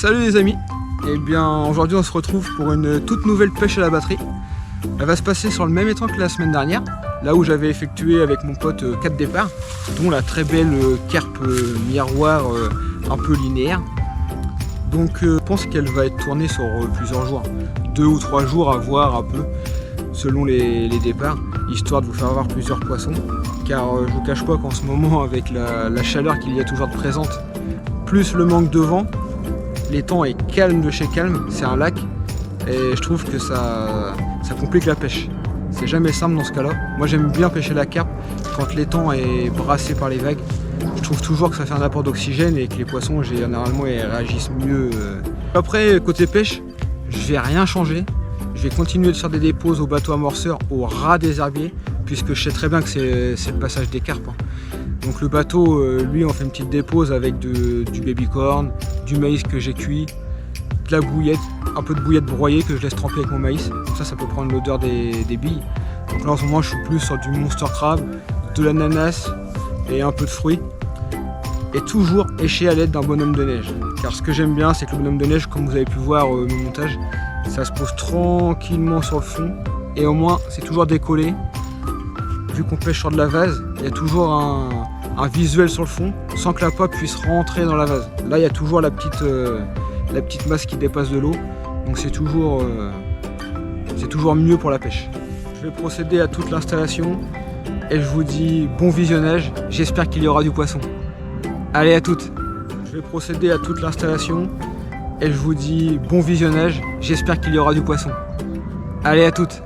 Salut les amis, et bien aujourd'hui on se retrouve pour une toute nouvelle pêche à la batterie. Elle va se passer sur le même étang que la semaine dernière, là où j'avais effectué avec mon pote 4 départs, dont la très belle carpe miroir un peu linéaire. Donc je pense qu'elle va être tournée sur plusieurs jours, 2 ou 3 jours à voir un peu selon les départs, histoire de vous faire avoir plusieurs poissons. Car je vous cache pas qu'en ce moment, avec la chaleur qu'il y a toujours de présente, plus le manque de vent, l'étang est calme de chez calme, c'est un lac et je trouve que ça complique la pêche. C'est jamais simple dans ce cas-là. Moi j'aime bien pêcher la carpe quand l'étang est brassé par les vagues. Je trouve toujours que ça fait un apport d'oxygène et que les poissons généralement ils réagissent mieux. Après côté pêche, je vais rien changer. Je vais continuer de faire des déposes au bateau amorceur au ras des herbiers, puisque je sais très bien que c'est le passage des carpes. Donc le bateau, lui, on fait une petite dépose avec du baby-corn, du maïs que j'ai cuit, de la bouillette, un peu de bouillette broyée que je laisse tremper avec mon maïs. Comme ça peut prendre l'odeur des billes. Donc là en ce moment je suis plus sur du monster crab, de l'ananas et un peu de fruits. Et toujours éché à l'aide d'un bonhomme de neige. Car ce que j'aime bien, c'est que le bonhomme de neige, comme vous avez pu voir au montage, ça se pose tranquillement sur le fond. Et au moins c'est toujours décollé. Vu qu'on pêche sur de la vase, il y a toujours un visuel sur le fond sans que la pope puisse rentrer dans la vase. Là il y a toujours la petite masse qui dépasse de l'eau, donc c'est toujours mieux pour la pêche. Je vais procéder à toute l'installation et je vous dis bon visionnage, j'espère qu'il y aura du poisson. Allez, à toutes. Je vais procéder à toute l'installation et je vous dis bon visionnage, j'espère qu'il y aura du poisson. Allez, à toutes.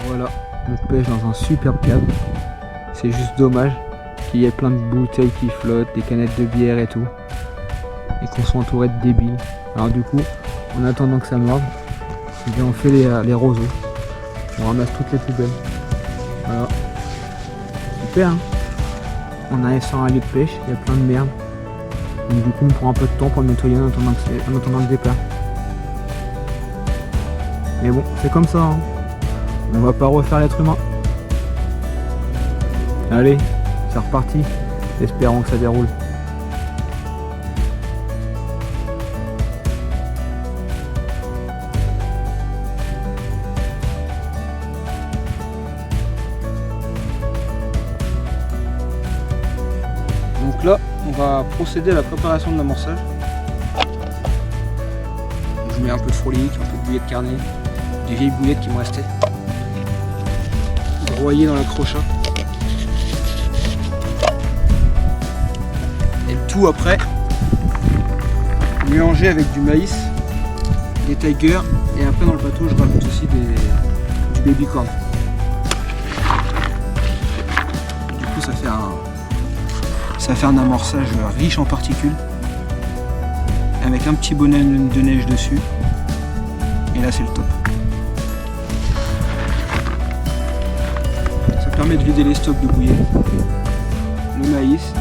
Voilà, on pêche dans un superbe cadre. C'est juste dommage qu'il y ait plein de bouteilles qui flottent, des canettes de bière et tout. Et qu'on soit entouré de débiles. Alors du coup, en attendant que ça morde, on fait les roseaux. On ramasse toutes les poubelles. Voilà. Super hein. On arrive sur un lieu de pêche, il y a plein de merde. Donc du coup on prend un peu de temps pour le nettoyer en attendant le départ. Mais bon, c'est comme ça hein. On va pas refaire l'être humain. Allez, c'est reparti. Espérons que ça déroule. Donc là, on va procéder à la préparation de l'amorçage. Je mets un peu de frolic, un peu de bouillette carnée, des vieilles bouillettes qui m'ont resté. Broyé dans la crochat. Et le tout après mélangé avec du maïs, des tigers, et après dans le bateau je rajoute aussi du baby corn. Du coup ça fait un amorçage riche en particules avec un petit bonhomme de neige dessus, et là c'est le top. Permet de vider les stocks de bouillie, le maïs,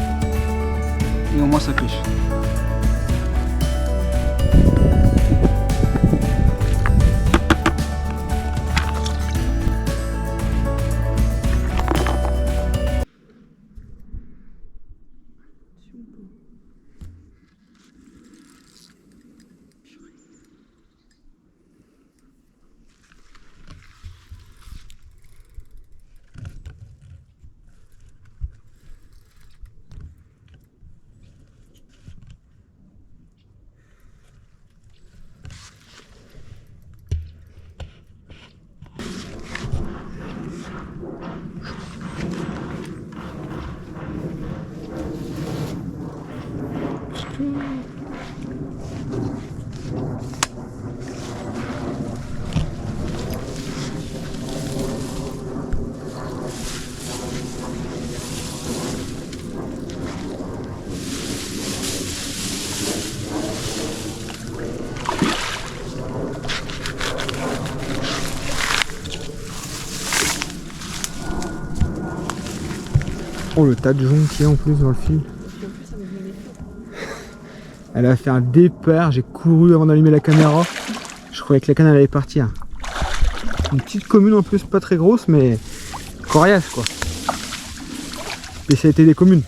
et au moins ça pêche. Oh le tas de joncs qu'il y a en plus dans le fil. Elle a fait un départ, j'ai couru avant d'allumer la caméra. Je croyais que la canne elle allait partir. Une petite commune en plus, pas très grosse, mais coriace quoi. Spécialité des communes.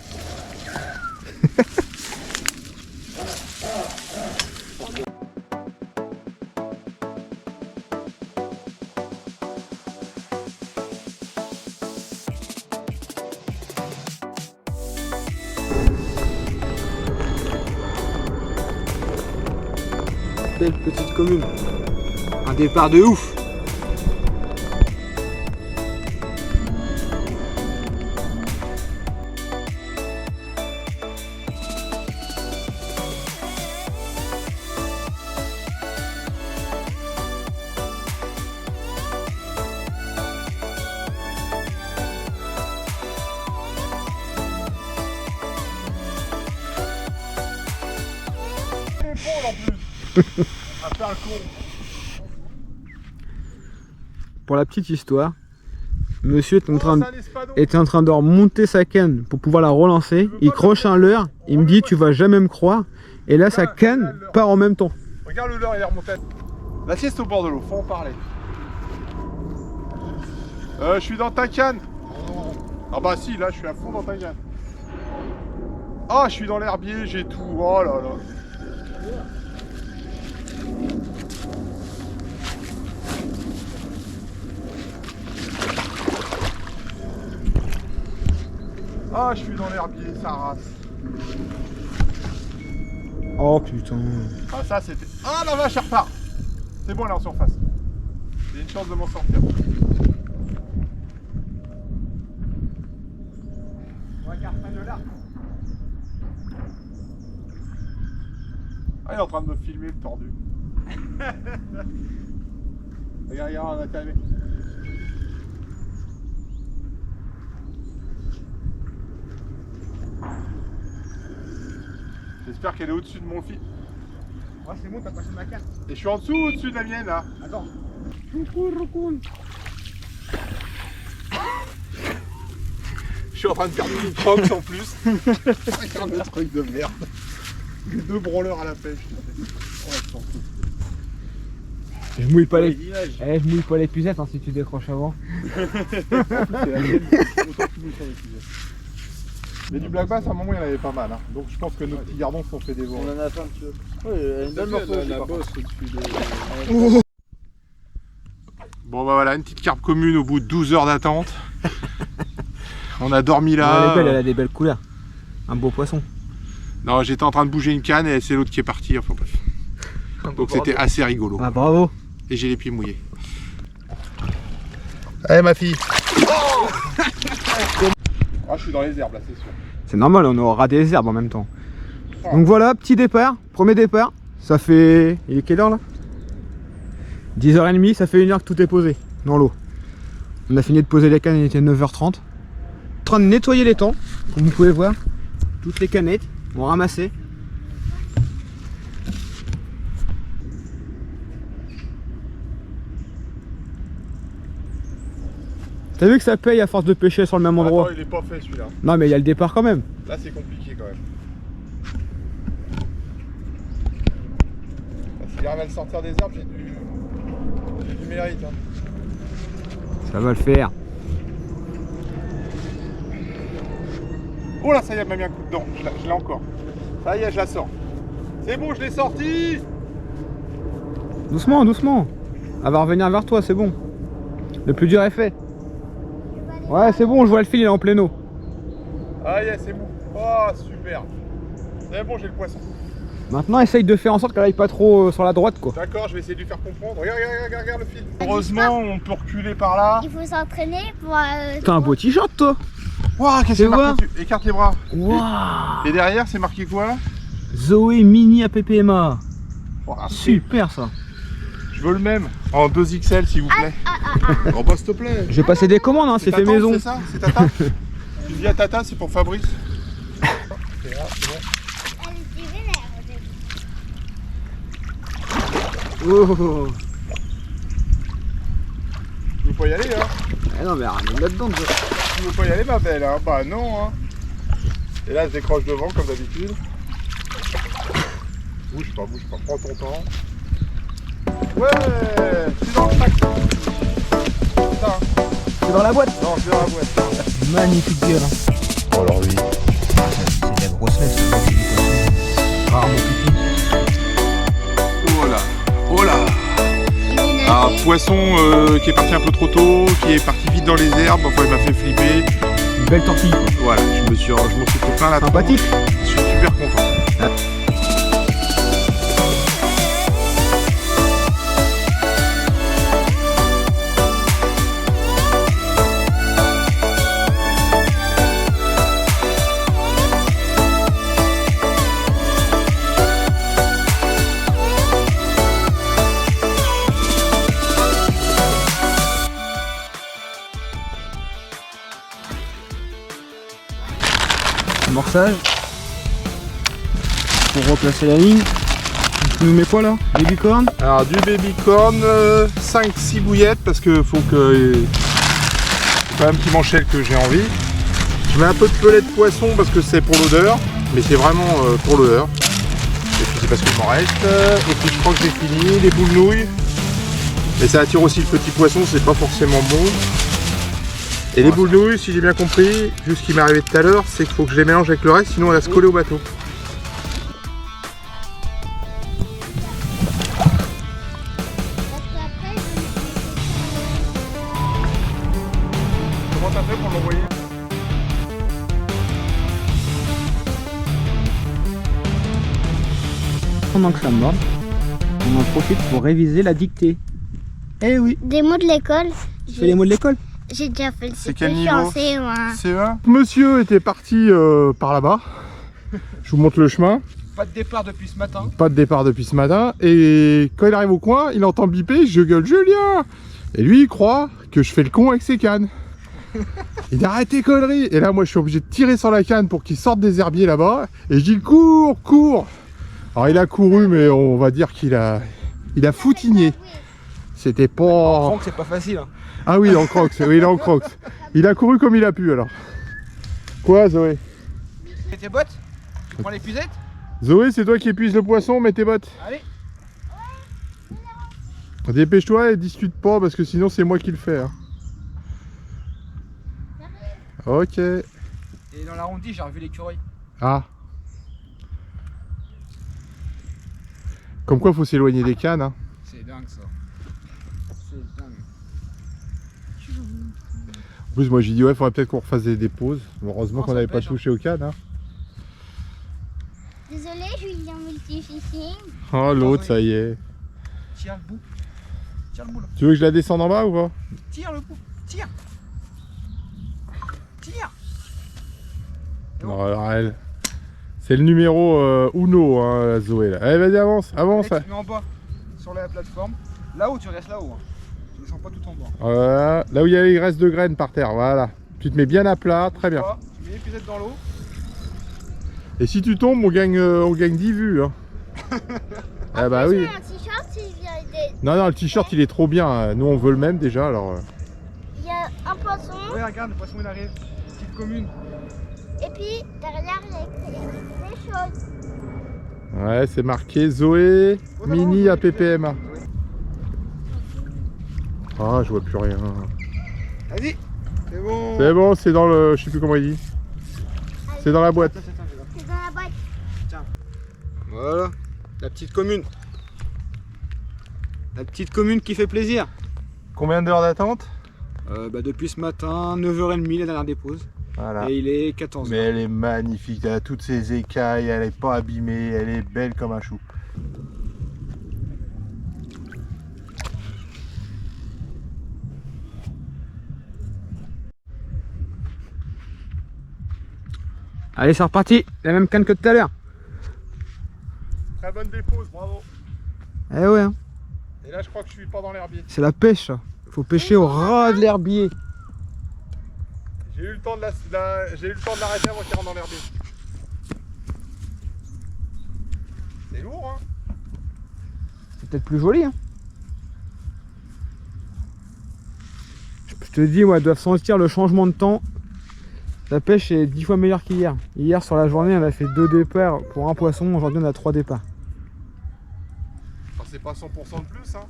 Belle petite commune. Un départ de ouf. À faire le con. Pour la petite histoire, monsieur était en train de remonter sa canne pour pouvoir la relancer. Il croche un leurre, il me dit tu vas jamais me croire. Et là sa canne part en même temps. Regarde le leurre, il est remonté. La sieste au bord de l'eau, faut en parler. Je suis dans ta canne. Ah bah si, là je suis à fond dans ta canne. Ah, je suis dans l'herbier, j'ai tout. Oh là là. Ah, je suis dans l'herbier, ça rase. Oh putain. Ah, ça c'était. Ah, la vache, elle repart. C'est bon, elle est en surface. J'ai une chance de m'en sortir. Ah, il est en train de me filmer le tordu. Regarde, regarde, on a calmé. J'espère qu'elle est au-dessus de mon fil. Ouais, c'est bon, t'as passé ma canne. Et je suis en dessous ou au-dessus de la mienne là? Attends. Je suis en train de faire une prox en plus. Regarde le truc de merde. Deux branleurs à la pêche. Oh, je mouille pas les. Je mouille pas l'épuisette hein, si tu décroches avant. Mais du black bass à un moment il y en avait pas mal. Hein. Donc je pense que nos petits gardons se sont fait dévorer. On en a fait un petit peu. Ouais, il y a une belle morceau. La bosse au-dessus de. Oh. Bon bah voilà, une petite carpe commune au bout de 12 heures d'attente. On a dormi là. Elle est belle, elle a des belles couleurs. Un beau poisson. Non, j'étais en train de bouger une canne et c'est l'autre qui est parti. Enfin bref. Donc c'était assez rigolo. Ah bravo. Et j'ai les pieds mouillés. Allez ma fille. Oh ah, je suis dans les herbes là, c'est sûr. C'est normal, on aura des herbes en même temps. Donc voilà, petit départ, premier départ. Ça fait... Il est quelle heure là? 10h30, ça fait 1 heure que tout est posé dans l'eau. On a fini de poser les cannes, il était 9h30. En train de nettoyer les temps, comme vous pouvez voir. Toutes les canettes vont ramasser. T'as vu que ça paye à force de pêcher sur le même endroit? Attends, il est pas fait celui-là. Non mais il y a le départ quand même. Là c'est compliqué quand même. S'il arrive à le sortir des herbes, j'ai du mérite. Hein. Ça va le faire. Oh là, ça y est, elle m'a mis un coup dedans. Je l'ai encore. Ça y est, je la sors. C'est bon, je l'ai sorti. Doucement, doucement. Elle va revenir vers toi, c'est bon. Le plus dur est fait. Ouais, c'est bon, je vois le fil, il est en pleine eau. Ah yeah, c'est bon. Oh, super. C'est bon, j'ai le poisson. Maintenant, essaye de faire en sorte qu'elle aille pas trop sur la droite, quoi. D'accord, je vais essayer de lui faire comprendre. Regarde, regarde, regarde le fil. Heureusement, on peut reculer par là. Il faut s'entraîner pour... T'as un beau t-shirt, toi. Waouh, qu'est-ce que c'est marqué dessus? Écarte les bras. Waouh. Et derrière, c'est marqué quoi? Zoé Mini APPMA. Wow, super, ça. Je veux le même. En 2XL, s'il vous plaît. Oh bah, s'il te plaît. Je vais passer des commandes, hein, c'est fait maison. C'est ça? C'est Tata? Tu dis à Tata, c'est pour Fabrice. C'est là, c'est bon. Oh. Tu veux pas y aller, hein? Eh non, mais rien là-dedans, toi. Tu veux pas y aller, ma belle, hein? Bah non, hein. Et là, elle se décroche devant, comme d'habitude. Bouge pas, prends ton temps. Ouais, c'est dans le sac. Ça. C'est dans la boîte. Non, c'est dans la boîte. Magnifique gueule. Hein. Oh, alors oui. C'est de la grosse laisse. Rarement pipi. Oh là. Oh là. Un poisson qui est parti un peu trop tôt, qui est parti vite dans les herbes, enfin il m'a fait flipper. Une belle torpille. Voilà, je m'en suis fait plein la tronche. Sympathique. Je suis super content. Amorçage. Pour replacer la ligne. Tu nous mets quoi là? Baby corn. Alors du baby corn, 5-6 bouillettes parce que faut que... C'est pas un petit manchette que j'ai envie. Je mets un peu de pellet de poisson parce que c'est pour l'odeur, mais c'est vraiment pour l'odeur. Et puis c'est parce qu'il m'en reste. Et puis je crois que j'ai fini, les boules nouilles. Et ça attire aussi le petit poisson, c'est pas forcément bon. Et les boules nouilles, si j'ai bien compris, juste ce qui m'est arrivé tout à l'heure, c'est qu'il faut que je les mélange avec le reste, sinon elle va se coller au bateau. Comment t'as fait pour l'envoyer? Pendant que ça mord, on en profite pour réviser la dictée. Eh oui. Des mots de l'école. Tu fais les mots de l'école? J'ai déjà fait le C'est CP, quel je suis niveau? en CE1. CE1. Monsieur était parti par là-bas. Je vous montre le chemin. Pas de départ depuis ce matin. Pas de départ depuis ce matin. Et quand il arrive au coin, il entend biper, je gueule Julien. Et lui, il croit que je fais le con avec ses cannes. Il dit arrête tes conneries. Et là, moi, je suis obligé de tirer sur la canne pour qu'il sorte des herbiers là-bas. Et je dis cours, cours. Alors, il a couru, mais on va dire qu'il a foutigné. C'était pas... On comprend que c'est pas facile. Hein. Ah oui, il est en crocs. Oui, il est en crocs. Il a couru comme il a pu alors. Quoi, Zoé? Et tes bottes? Tu prends l'épuisette? Zoé, c'est toi qui épuises le poisson, mets tes bottes. Allez. Dépêche-toi et discute pas parce que sinon c'est moi qui le fais. Hein. Ok. Et dans l'arrondi, j'ai revu l'écureuil. Ah. Comme quoi, faut s'éloigner des cannes. Hein. C'est dingue ça. C'est dingue. En plus, moi j'ai dit ouais, faudrait peut-être qu'on refasse des pauses. Heureusement Non, qu'on ça n'avait pas pêche, touché aux cannes. Hein. Désolée, Julien Multifishing. Oh, l'autre, ça y est. Tire le bout. Tire le bout là. Tu veux que je la descende en bas ou pas? Tire le bout. Tire. Tire. Non, alors elle. C'est le numéro Uno, hein, la Zoé là. Allez, vas-y, avance, avance. Allez, tu mets en bas sur la plateforme. Là-haut, tu restes là-haut. Hein. Tu descends pas tout en bas. Voilà. Là où il y a les graisses de graines par terre, voilà. Tu te mets bien à plat, très bien. Tu mets l'épuisette dans l'eau. Et si tu tombes, on gagne 10 vues. Hein. Ah bah oui. J'ai un t-shirt, il y a Non, non, le t-shirt il est trop bien. Nous on veut le même déjà alors. il y a un poisson. Ouais, regarde, le poisson il arrive. Petite commune. Et puis derrière, il y a des choses. Ouais, c'est marqué Zoé Mini à PPMA. Ah, je vois plus rien. Vas-y. C'est bon. C'est bon, c'est dans le. Je sais plus comment il dit. C'est dans la boîte. C'est dans la boîte. Voilà. La petite commune. La petite commune qui fait plaisir. Combien d'heures d'attente? Depuis ce matin, 9h30 la dernière dépose. Voilà. Et il est 14h. Mais elle est magnifique, elle a toutes ses écailles, elle est pas abîmée, elle est belle comme un chou. Allez, c'est reparti. La même canne que tout à l'heure. Très bonne dépose, bravo. Eh ouais, hein. Et là je crois que je suis pas dans l'herbier. C'est la pêche ça. Faut pêcher au ras de l'herbier. J'ai eu le temps de l'arrêter avant qu'il rentre dans l'herbier. C'est lourd hein. C'est peut-être plus joli, hein. Je te dis, moi, ils doivent sentir le changement de temps. La pêche est 10 fois meilleure qu'hier. Hier, sur la journée, on a fait 2 départs pour un poisson. Aujourd'hui, on a 3 départs. c'est pas 100% de plus. Hein.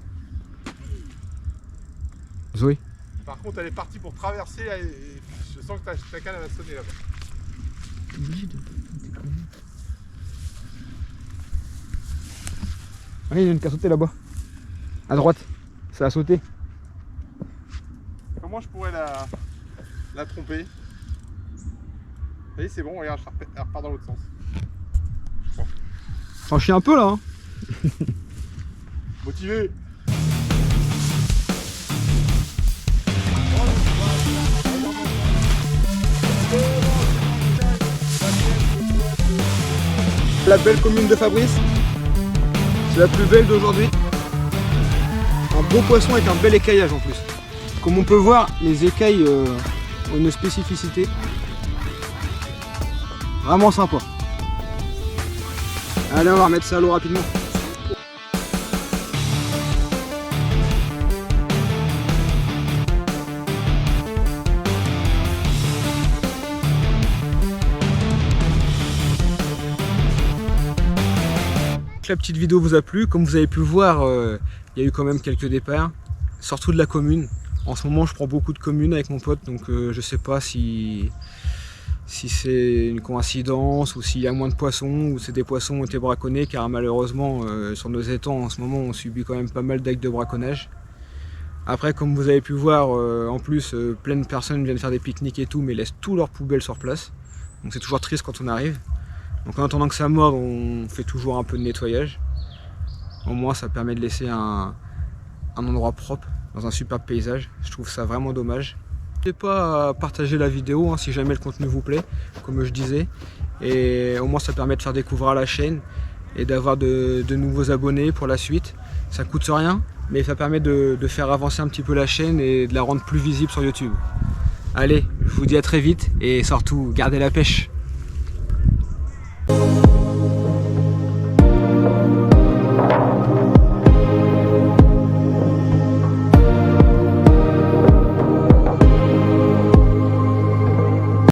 Zoé. Par contre, elle est partie pour traverser. Et je sens que ta canne elle va sonner là-bas. Oui, il y a une qui a sauté là-bas. À droite. Ça a sauté. Comment je pourrais la tromper? Vous voyez, c'est bon, regarde, elle repart dans l'autre sens. T'en chies un peu là. Hein. Motivé. La belle commune de Fabrice. C'est la plus belle d'aujourd'hui. Un beau poisson avec un bel écaillage en plus. Comme on peut voir, les écailles ont une spécificité. Vraiment sympa. Allez, on va remettre ça à l'eau rapidement. La petite vidéo vous a plu. Comme vous avez pu le voir, il y a eu quand même quelques départs, surtout de la commune. En ce moment, je prends beaucoup de communes avec mon pote, donc je sais pas si c'est une coïncidence ou s'il y a moins de poissons ou c'est des poissons qui ont été braconnés, car malheureusement sur nos étangs en ce moment on subit quand même pas mal d'actes de braconnage. Après, comme vous avez pu voir, en plus plein de personnes viennent faire des pique-niques et tout, mais laissent tous leurs poubelles sur place, donc c'est toujours triste quand on arrive. Donc en attendant que ça morde, on fait toujours un peu de nettoyage. Au moins ça permet de laisser un endroit propre dans un superbe paysage. Je trouve ça vraiment dommage. N'hésitez pas à partager la vidéo hein, si jamais le contenu vous plaît, comme je disais. Et au moins ça permet de faire découvrir la chaîne et d'avoir de nouveaux abonnés pour la suite. Ça coûte rien, mais ça permet de faire avancer un petit peu la chaîne et de la rendre plus visible sur YouTube. Allez, je vous dis à très vite et surtout, gardez la pêche.